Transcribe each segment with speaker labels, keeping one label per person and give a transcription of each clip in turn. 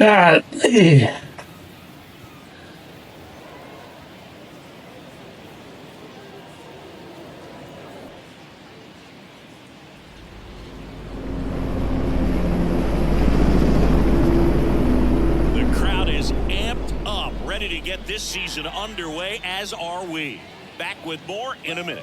Speaker 1: God.
Speaker 2: Ready to get this season underway, as are we. Back with more in a minute.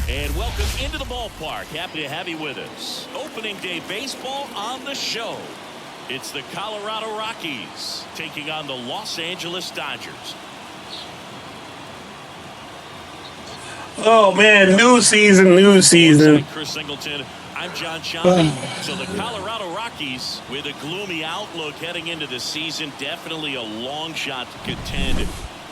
Speaker 2: And welcome into the ballpark. Happy to have you with us. Opening day baseball on the show. It's the Colorado Rockies taking on the Los Angeles Dodgers.
Speaker 1: Oh man, new season.
Speaker 2: Chris Singleton. I'm John Shambi. So the Colorado Rockies, with a gloomy outlook heading into the season, definitely a long shot to contend.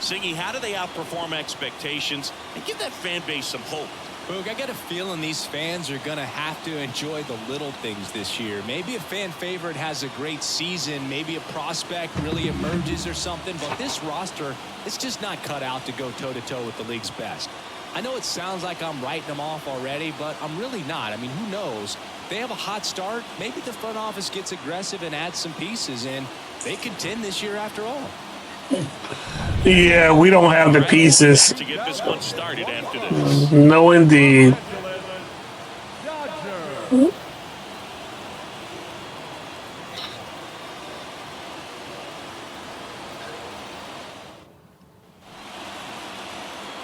Speaker 2: Singy, how do they outperform expectations and give that fan base some hope?
Speaker 3: Boog, I got a feeling these fans are going to have to enjoy the little things this year. Maybe a fan favorite has a great season. Maybe a prospect really emerges or something. But this roster is just not cut out to go toe-to-toe with the league's best. I know it sounds like I'm writing them off already, but I'm really not. I mean, who knows? They have a hot start. Maybe the front office gets aggressive and adds some pieces, and they contend this year after all.
Speaker 1: Yeah, we don't have the pieces
Speaker 2: to get this one started after this.
Speaker 1: No, indeed.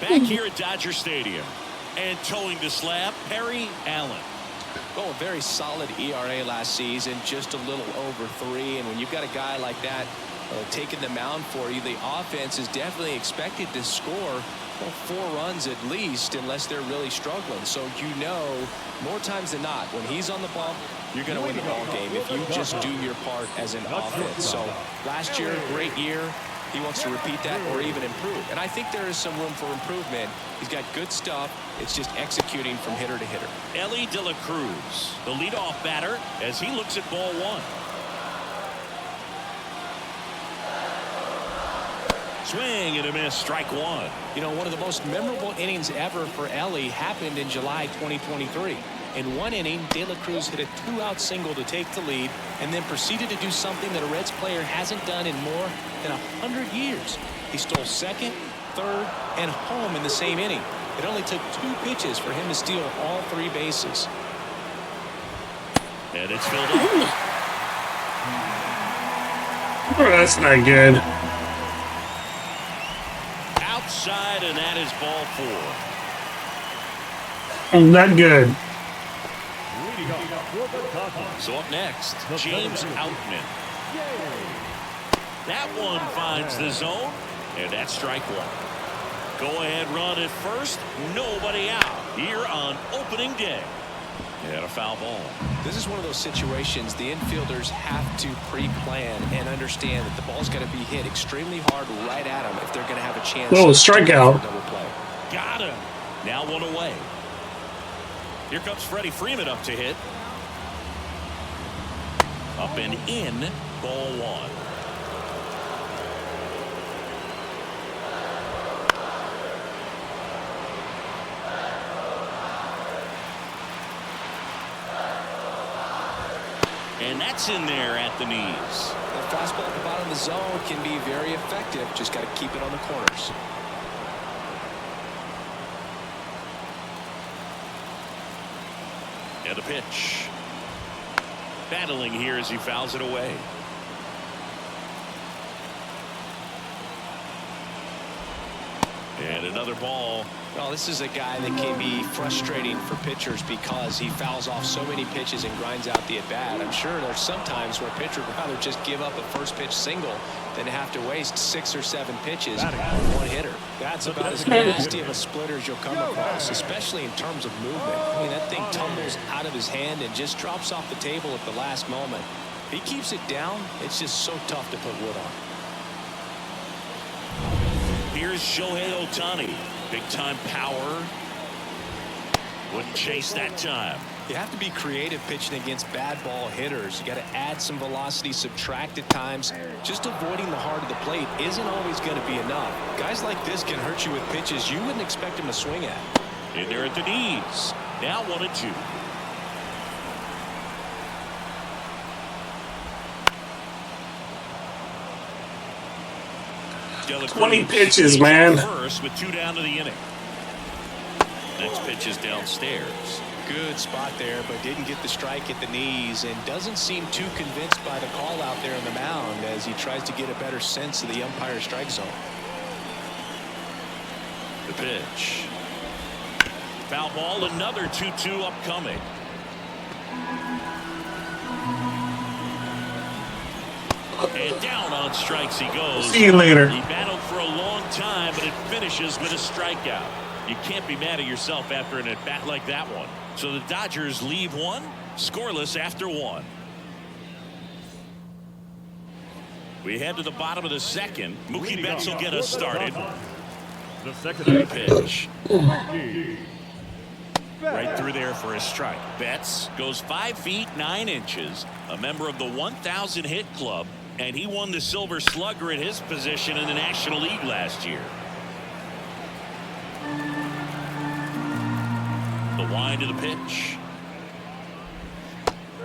Speaker 2: Back here at Dodger Stadium, and towing the slab, Perry Allen.
Speaker 3: Oh, a very solid ERA last season, just a little over 3. And when you've got a guy like that taking the mound for you, the offense is definitely expected to score 4 runs at least, unless they're really struggling. So you know, more times than not, when he's on the bump, you're going to win the ball game if you just do your part as an offense. So last year, great year. He wants to repeat that or even improve. And I think there is some room for improvement. He's got good stuff. It's just executing from hitter to hitter.
Speaker 2: Elly De La Cruz, the leadoff batter, as he looks at ball 1. Swing and a miss, strike 1.
Speaker 3: You know, one of the most memorable innings ever for Elly happened in July 2023. In one inning, De La Cruz hit a 2-out single to take the lead and then proceeded to do something that a Reds player hasn't done in more than 100 years. He stole second, third, and home in the same inning. It only took 2 pitches for him to steal all 3 bases.
Speaker 2: And it's filled up.
Speaker 1: Oh, that's not good.
Speaker 2: Outside, and that is ball 4.
Speaker 1: Not good.
Speaker 2: So up next, James Outman. That one finds the zone, and that's strike 1. Go ahead run at first, nobody out here on opening day. And a foul ball.
Speaker 3: This is one of those situations the infielders have to pre-plan and understand that the ball's got to be hit extremely hard right at them if they're going to have a chance.
Speaker 1: Oh, strikeout.
Speaker 2: Got him. Now 1 away. Here comes Freddie Freeman up to hit. Up and in, ball 1. And that's in there at the knees.
Speaker 3: The fastball at the bottom of the zone can be very effective. Just got to keep it on the corners.
Speaker 2: And the pitch. Battling here as he fouls it away. And another ball.
Speaker 3: Well, this is a guy that can be frustrating for pitchers because he fouls off so many pitches and grinds out the at-bat. I'm sure there's some times where a pitcher would rather just give up a first pitch single than have to waste 6 or 7 pitches on one hitter. That's about as nasty of a splitter as you'll come across, especially in terms of movement. I mean, that thing tumbles out of his hand and just drops off the table at the last moment. If he keeps it down, it's just so tough to put wood on.
Speaker 2: Here's Shohei Ohtani. Big time power. Wouldn't chase that time.
Speaker 3: You have to be creative pitching against bad ball hitters. You got to add some velocity, subtract at times. Just avoiding the heart of the plate isn't always going to be enough. Guys like this can hurt you with pitches you wouldn't expect him to swing at.
Speaker 2: In there at the knees. Now 1-2.
Speaker 1: 20 pitches, man.
Speaker 2: First with 2 down to the inning. Next pitch is downstairs.
Speaker 3: Good spot there, but didn't get the strike at the knees and doesn't seem too convinced by the call out there on the mound as he tries to get a better sense of the umpire's strike zone.
Speaker 2: The pitch. Foul ball, another 2-2 upcoming. And down on strikes he goes.
Speaker 1: See you later.
Speaker 2: He battled for a long time, but it finishes with a strikeout. You can't be mad at yourself after an at-bat like that one. So the Dodgers leave one, scoreless after 1. We head to the bottom of the second. Mookie Betts will get us started.
Speaker 4: The second
Speaker 2: Pitch. Right through there for a strike. Betts goes 5 feet 9 inches, a member of the 1,000 hit club, and he won the Silver Slugger at his position in the National League last year. The wind to the pitch.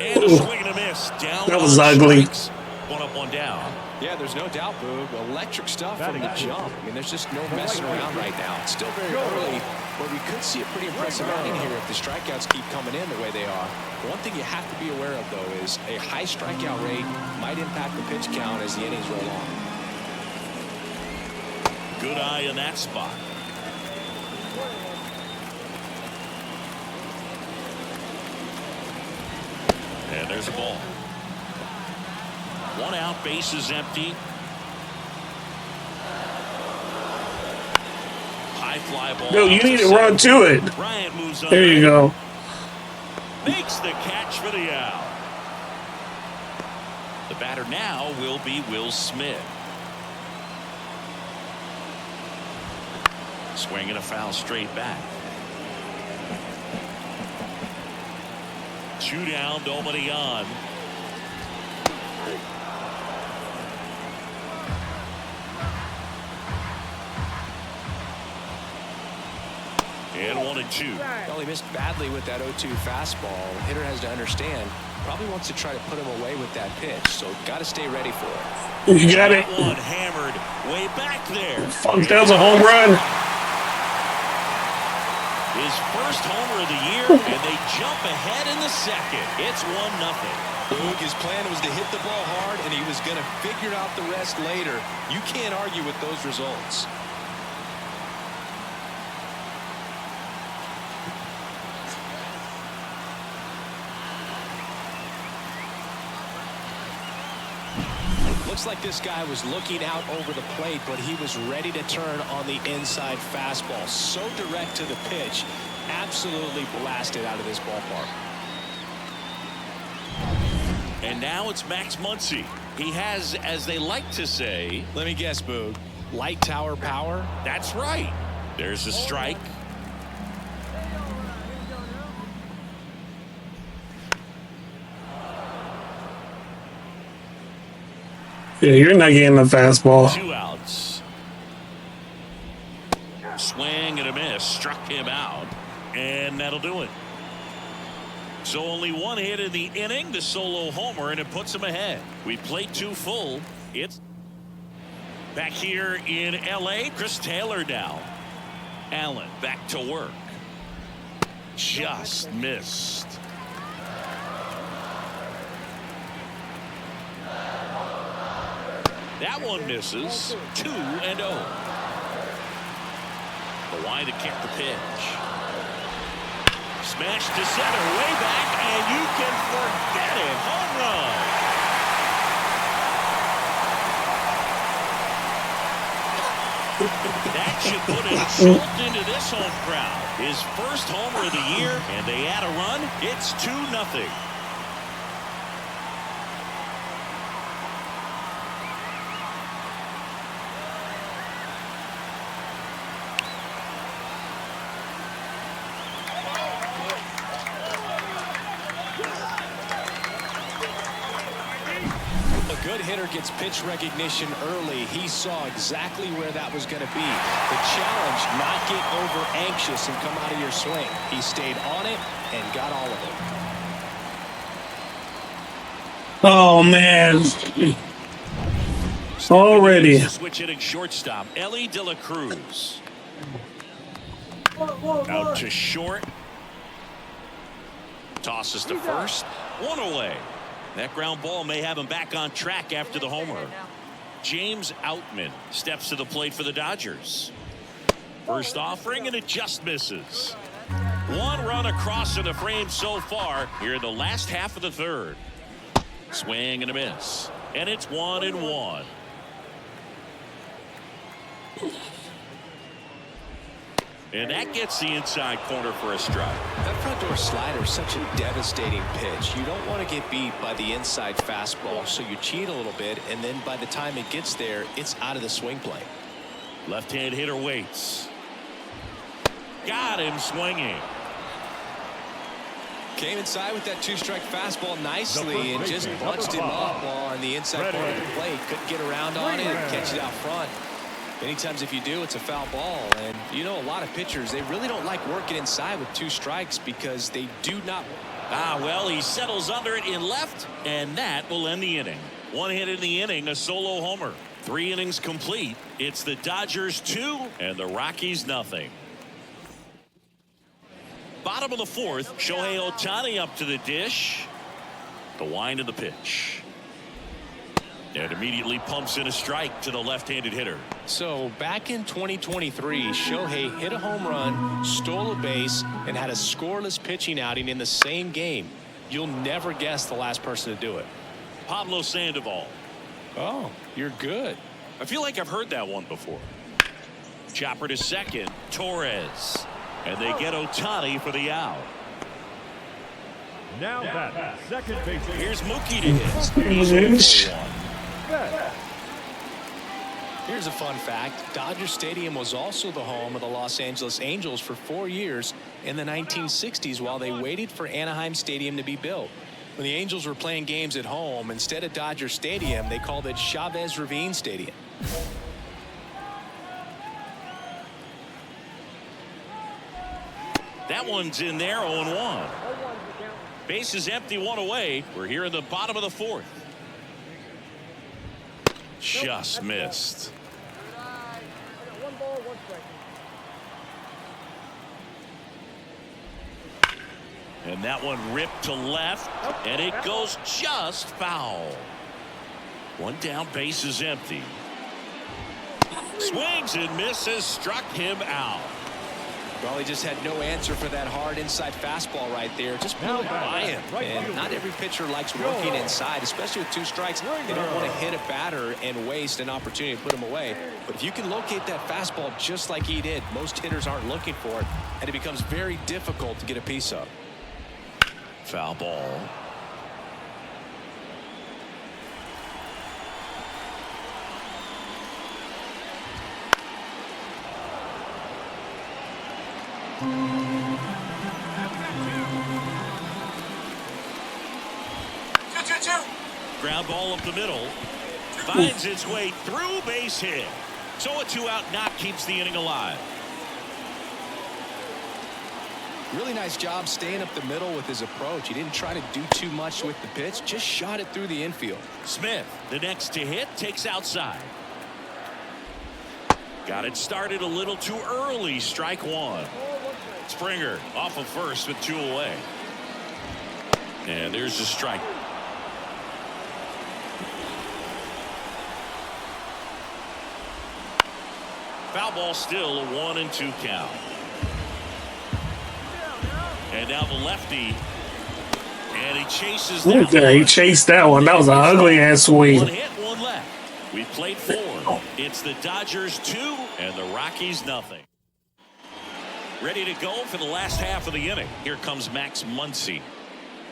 Speaker 2: And a swing and a miss. Down.
Speaker 1: That was ugly.
Speaker 2: Strikes. 1 up, 1 down.
Speaker 3: Yeah, there's no doubt, Boog. Electric stuff from the jump. I mean, there's just no messing around right now. It's still very early, but we could see a pretty impressive outing here if the strikeouts keep coming in the way they are. One thing you have to be aware of, though, is a high strikeout rate might impact the pitch count as the innings roll on.
Speaker 2: Good eye in that spot. And there's a ball. 1 out, base is empty. High fly ball.
Speaker 1: No, you need to run to it.
Speaker 2: Bryant moves on.
Speaker 1: There you go.
Speaker 2: Makes the catch for the out. The batter now will be Will Smith. Swinging a foul straight back. 2 down, nobody on. And 1-2.
Speaker 3: Well, he missed badly with that 0-2 fastball. The hitter has to understand, probably wants to try to put him away with that pitch, so got to stay ready for it.
Speaker 1: You got it.
Speaker 2: One hammered way back there.
Speaker 1: Fuck, that was a home run.
Speaker 2: His first homer of the year, and they jump ahead in the second. It's 1-0.
Speaker 3: Boog, his plan was to hit the ball hard, and he was going to figure out the rest later. You can't argue with those results. Looks like this guy was looking out over the plate, but he was ready to turn on the inside fastball. So direct to the pitch. Absolutely blasted out of this ballpark.
Speaker 2: And now it's Max Muncy. He has, as they like to say,
Speaker 3: Let me guess, Boog. Light tower power?
Speaker 2: that's right. There's a strike.
Speaker 1: Yeah, you're not getting the fastball.
Speaker 2: 2 outs. Swing and a miss. Struck him out. And that'll do it. So only 1 hit in the inning, the solo homer, and it puts him ahead. We played 2 full. It's back here in L.A. Chris Taylor now. Allen back to work. Just missed. That one misses. 2-0. The line to kick the pitch. Smash to center, way back, and you can forget it. Home run. That should put a jolt into this home crowd. His first homer of the year, and they add a run. It's 2-0.
Speaker 3: Good hitter gets pitch recognition early. He saw exactly where that was going to be. The challenge, not get over anxious and come out of your swing. He stayed on it and got all of it.
Speaker 1: Oh, man. Already.
Speaker 2: Switch hitting shortstop, Ellie De La Cruz. Out to short. Tosses to first. One away. That ground ball may have him back on track after the homer. James Outman steps to the plate for the Dodgers. First offering, and it just misses. One run across in the frame so far here in the last half of the third. Swing and a miss. And it's 1-1. And that gets the inside corner for a strike.
Speaker 3: That front door slider is such a devastating pitch. You don't want to get beat by the inside fastball, so you cheat a little bit, and then by the time it gets there, it's out of the swing plane.
Speaker 2: Left-hand hitter waits. Got him swinging.
Speaker 3: Came inside with that two-strike fastball nicely and just bunched him up on the inside part of the plate. Couldn't get around on it and catch it out front. Many times if you do, it's a foul ball. And you know, a lot of pitchers, they really don't like working inside with two strikes because they do not.
Speaker 2: Well, he settles under it in left, and that will end the inning. One hit in the inning, a solo homer. 3 innings complete. It's the Dodgers 2 and the Rockies nothing. Bottom of the fourth, Shohei Ohtani up to the dish. The wind of the pitch. And immediately pumps in a strike to the left-handed hitter.
Speaker 3: So back in 2023, Shohei hit a home run, stole a base, and had a scoreless pitching outing in the same game. You'll never guess the last person to do it.
Speaker 2: Pablo Sandoval.
Speaker 3: Oh, you're good.
Speaker 2: I feel like I've heard that one before. Chopper to second, Torres. And they get Ohtani for the out.
Speaker 4: Now that second base.
Speaker 2: Here's Mookie to hit.
Speaker 3: Here's a fun fact. Dodger Stadium was also the home of the Los Angeles Angels for 4 years in the 1960s while they waited for Anaheim Stadium to be built. When the Angels were playing games at home, instead of Dodger Stadium, they called it Chavez Ravine Stadium.
Speaker 2: That one's in there, 0-1. Base is empty, one away. We're here in the bottom of the fourth. Just missed. And that one ripped to left, and it goes just foul. One down, base is empty. Swings and misses, struck him out.
Speaker 3: Well, he just had no answer for that hard inside fastball right there. Just blew it by him. And not every pitcher likes working inside, especially with two strikes. They don't want to hit a batter and waste an opportunity to put him away. But if you can locate that fastball just like he did, most hitters aren't looking for it, and it becomes very difficult to get a piece of.
Speaker 2: Foul ball. Ground ball up the middle. Finds its way through, base hit. So a 2-out knock keeps the inning alive.
Speaker 3: Really nice job staying up the middle with his approach. He didn't try to do too much with the pitch, just shot it through the infield.
Speaker 2: Smith, the next to hit, takes outside. Got it started a little too early. Strike one. Springer off of first with 2 away. And there's a strike. Foul ball, still a 1-2 count. And now the lefty. And he chases that.
Speaker 1: Yeah, he chased that one. That was an ugly ass swing.
Speaker 2: 1 hit, 1 left. We've played 4. It's the Dodgers 2 and the Rockies nothing. Ready to go for the last half of the inning. Here comes Max Muncy.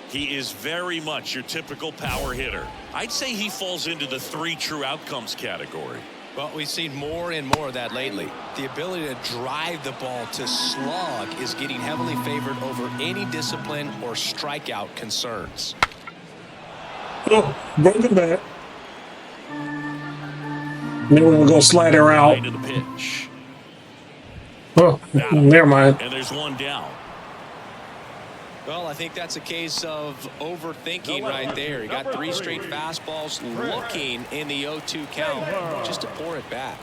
Speaker 2: He is very much your typical power hitter. I'd say he falls into the 3 true outcomes category.
Speaker 3: Well, we've seen more and more of that lately. The ability to drive the ball to slug is getting heavily favored over any discipline or strikeout concerns.
Speaker 1: Oh, broke the bat. Then we're going to go slide her out.
Speaker 2: Into the pitch.
Speaker 1: Oh, never mind.
Speaker 2: And there's one down.
Speaker 3: Well, I think that's a case of overthinking right there. He got 3 straight fastballs looking in the 0-2 count just to pour it back.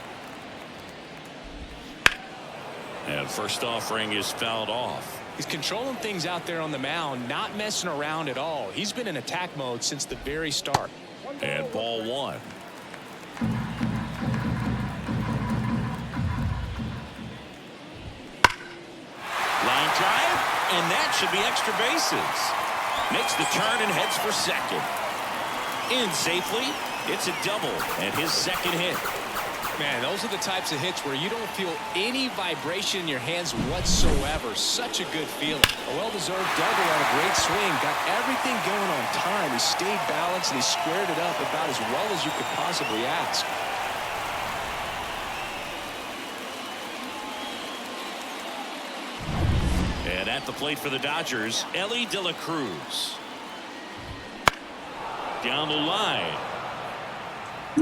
Speaker 2: And first offering is fouled off.
Speaker 3: He's controlling things out there on the mound, not messing around at all. He's been in attack mode since the very start.
Speaker 2: And ball 1. Line drive, and that should be extra bases. Makes the turn and heads for second. In safely, it's a double and his second hit.
Speaker 3: Man, those are the types of hits where you don't feel any vibration in your hands whatsoever. Such a good feeling. A well-deserved double on a great swing. Got everything going on time. He stayed balanced and he squared it up about as well as you could possibly ask.
Speaker 2: And at the plate for the Dodgers, Elly De La Cruz. Down the line.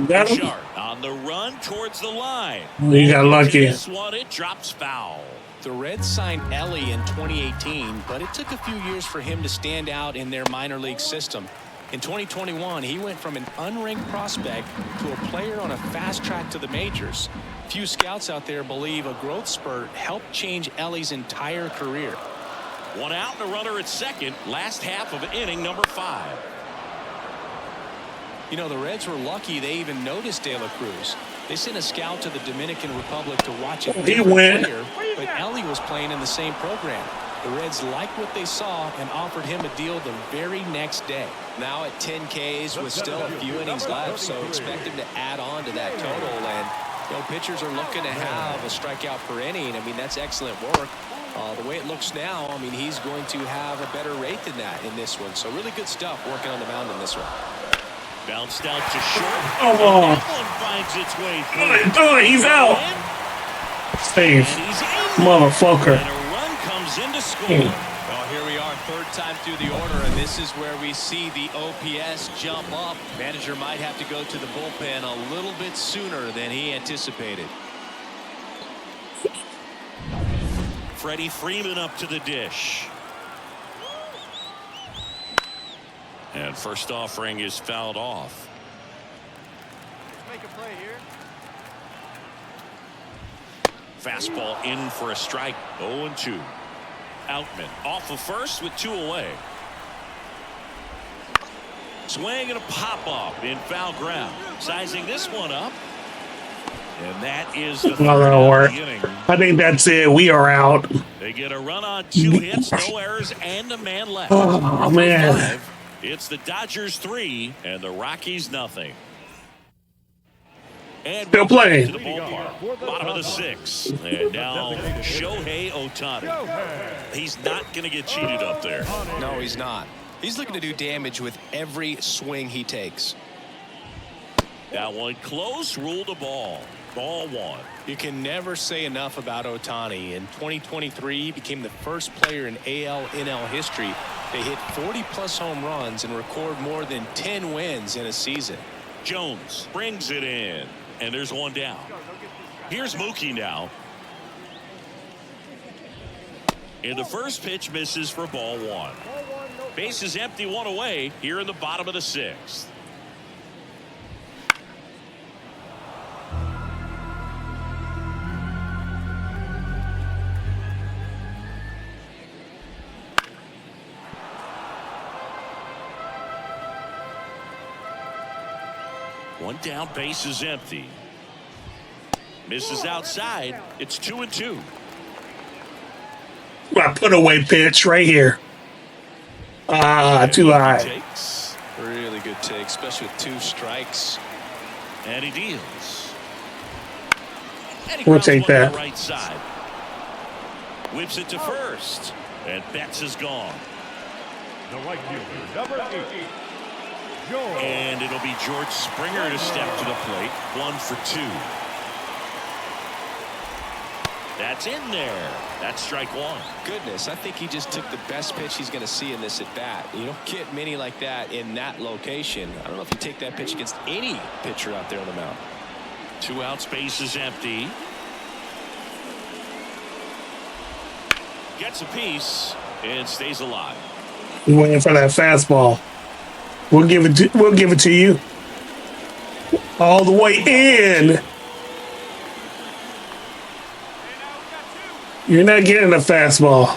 Speaker 1: Got him?
Speaker 2: Sharp on the run towards the line.
Speaker 1: You got lucky.
Speaker 2: This one, it drops foul.
Speaker 3: The Reds signed Elly in 2018, but it took a few years for him to stand out in their minor league system. In 2021, he went from an unranked prospect to a player on a fast track to the majors. Few scouts out there believe a growth spurt helped change Elly's entire career.
Speaker 2: 1 out and a runner at second. Last half of inning number 5.
Speaker 3: You know, the Reds were lucky they even noticed De La Cruz. They sent a scout to the Dominican Republic to watch a
Speaker 1: He went.
Speaker 3: player, but Elly was playing in the same program. The Reds liked what they saw and offered him a deal the very next day. Now at 10 Ks with still a few innings left, so expect him to add on to that total. And you know, pitchers are looking to have a strikeout per inning. I mean, that's excellent work. The way it looks now, I mean, he's going to have a better rate than that in this one. So really good stuff working on the mound in this one.
Speaker 2: Bounced out to short.
Speaker 1: Oh,
Speaker 2: That one finds its way through.
Speaker 1: do it. He's out. Safe.
Speaker 2: And he's in.
Speaker 1: Motherfucker.
Speaker 2: And a run comes in to score.
Speaker 3: Well, here we are, 3rd time through the order, and this is where we see the OPS jump up. Manager might have to go to the bullpen a little bit sooner than he anticipated.
Speaker 2: Freddie Freeman up to the dish. And first offering is fouled off.
Speaker 5: Make a play here.
Speaker 2: Fastball in for a strike. 0-2. Outman off of first with 2 away. Swing and a pop off in foul ground. Sizing this one up. And that is the
Speaker 1: Not gonna work. I think that's it. We are out.
Speaker 2: They get a run on 2 hits, no errors, and a man left.
Speaker 1: Oh, man.
Speaker 2: 5, it's the Dodgers 3 and the Rockies nothing. And
Speaker 1: Still playing.
Speaker 2: to the ballpark. Bottom of the 6th. And now Shohei Ohtani. He's not going to get cheated up there.
Speaker 3: No, he's not. He's looking to do damage with every swing he takes.
Speaker 2: That one close, ruled a ball. Ball 1.
Speaker 3: You can never say enough about Ohtani. In 2023, he became the first player in AL/NL history to hit 40-plus home runs and record more than 10 wins in a season.
Speaker 2: Jones brings it in. And there's 1 down. Here's Mookie now. And the first pitch misses for ball 1. Base is empty, 1 away here in the bottom of the 6th. One down, base is empty. Misses outside. It's 2-2.
Speaker 1: I put away pitch right here. Too high.
Speaker 2: Takes.
Speaker 3: Really good take, especially with 2 strikes.
Speaker 2: And he deals. And he
Speaker 1: We'll
Speaker 2: grounds
Speaker 1: take
Speaker 2: one to
Speaker 1: that.
Speaker 2: the right side. Whips it to first. And Betts is gone.
Speaker 4: The right fielder, number 8. George.
Speaker 2: And it'll be George Springer to step to the plate. 1 for 2. That's in there. That's strike 1.
Speaker 3: Goodness, I think he just took the best pitch he's going to see in this at bat. You don't get many like that in that location. I don't know if you take that pitch against any pitcher out there on the mound.
Speaker 2: 2 out, space is empty. Gets a piece and stays alive.
Speaker 1: You waiting for that fastball. We'll give it to you. All the way in. You're not getting a fastball.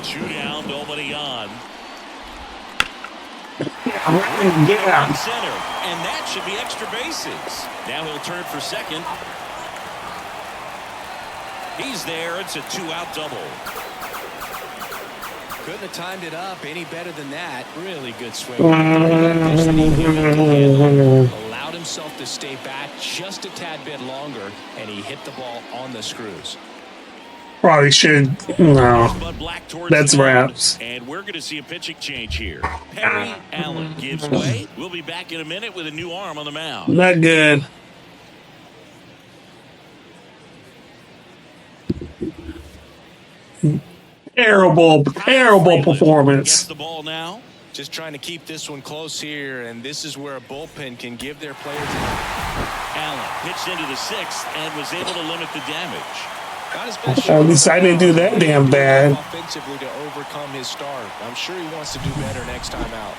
Speaker 2: Two down, nobody on.
Speaker 1: Yeah.
Speaker 2: Center, and that should be extra bases. Now he'll turn for second. He's there. It's a two-out double.
Speaker 3: Couldn't have timed it up any better than that. Really good swing. Allowed himself to stay back just a tad bit longer, and he hit the ball on the screws.
Speaker 1: Probably should. No. That's wraps.
Speaker 2: And we're going to see a pitching change here. Perry Allen gives way. We'll be back in a minute with a new arm on the mound.
Speaker 1: Not good. Terrible performance.
Speaker 2: Gets the ball now.
Speaker 3: Just trying to keep this one close here, and this is where a bullpen can give their players.
Speaker 2: Allen pitched into the sixth and was able to limit the damage.
Speaker 3: Not his best
Speaker 1: At least I didn't do that damn bad.
Speaker 3: Offensively to overcome his start. I'm sure he wants to do better next time out.